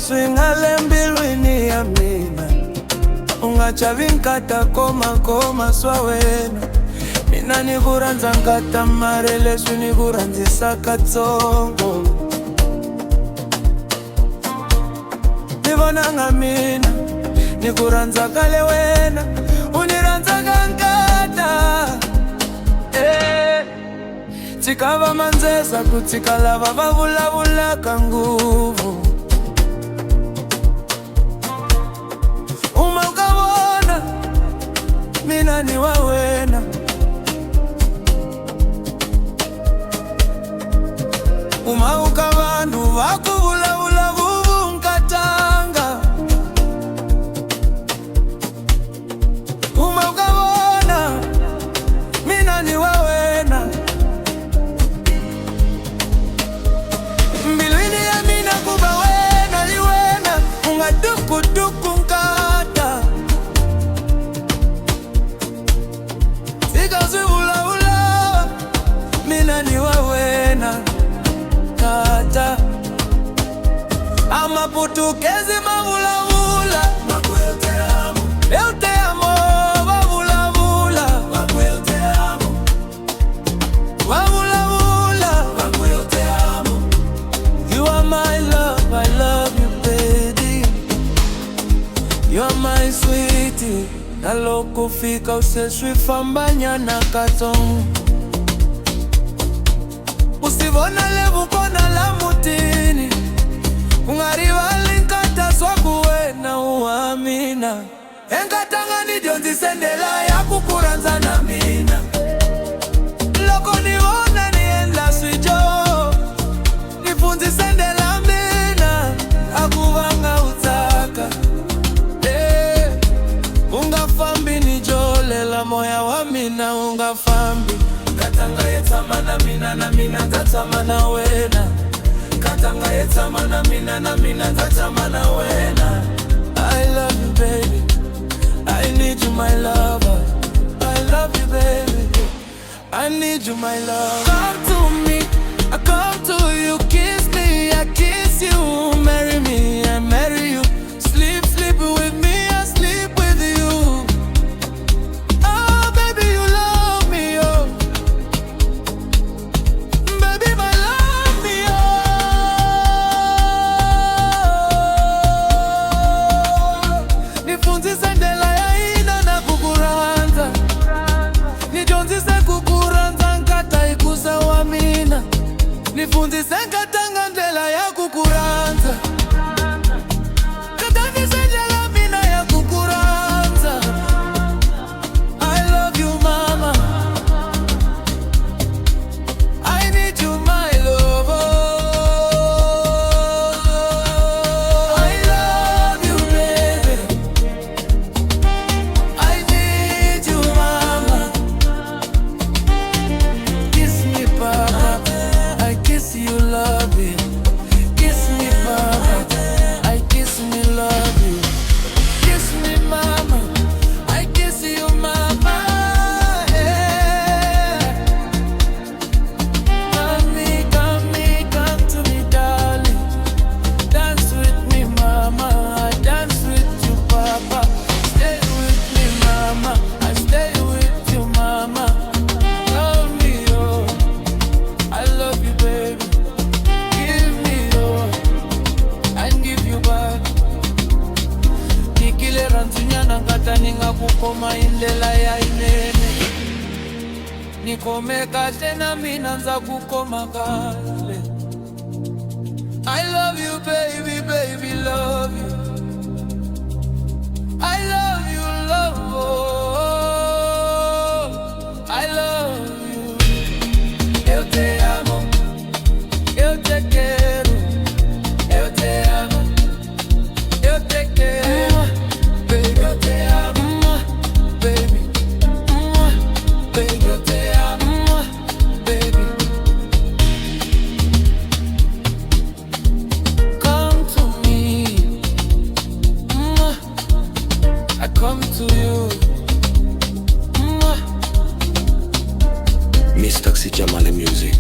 swingale mbilwini ya mina ungachavi nkata koma swa wena. Mina nikuranza nkata marele swi nikuranzisa katsongo. Nivonanga mina nikuranza kale wena uniranza kankata. Tsikava manzesa kutsikalava vavulavula kanguvu. Uma ukavona mina ni wa wena. Uma ukavanhu vakuvulavula vuvu nkatanga. Uma ukavona mina ni wa wena. Mbilwini ya mina kuba wena ni wena. Ungaduku nkata. Sikazwi ula mina ni wa wena kata. Amaputukezi mavula eu te amo. Eu te amo vavula eu te amo. Vavula eu te amo. You are my love, I love you baby. You are my sweetie. Naloko fika useswi fambanya na katongo. Usivona levu kona la mutini. Ungarivali nkata swaku wena uamina. Enkatanga ni jonzi sendela ya kukuranza na mina. Loko niona nienda swijo. Nifunzi sendela mina. Akuvanga utaka. Ungafambi ni jole la moya wa mina ungafambi. Katanga yetamana mina na mina tatamana wena. Katanga yetamana mina na mina tatamana wena. I love you baby, I need you my lover. I love you baby, I need you my love. Come to me, I come to you. Kiss me, I kiss you. Marry me, I marry you. Sleep with me, I sleep with you. Oh baby you love me, oh baby my love me, oh. Nifunzise ndela ya ina na kukuranza. Nijonzise kukuranza nkata ikusa wa mina. Nifunzise nkatanga ndela ya kukuranza. Katangise ndela mina ya kukuranza. I love you mama, I need you my love. I love you baby, I need you mama. Kiss me papa, I kiss you love you. Kiss me papa, I kiss me love you. Kiss me mama, I kiss you mama. Come to me darling. Dance with me mama, I dance with you papa. Stay with me mama, I stay with you mama. Love me oh, I love you baby. Give me oh, I give you back. Nikile rantunyana nkata ninga kukoma indela ya inene. Nikome kate na mina nza kukoma kale. I love you baby, baby love you. I love you love, oh. I love you. Eu te amo, eu te quero. Eu te amo, eu te quero. Baby eu te amo, baby. Baby eu te amo, baby. Come to me, I come to you. Mr. Xidjamale Music.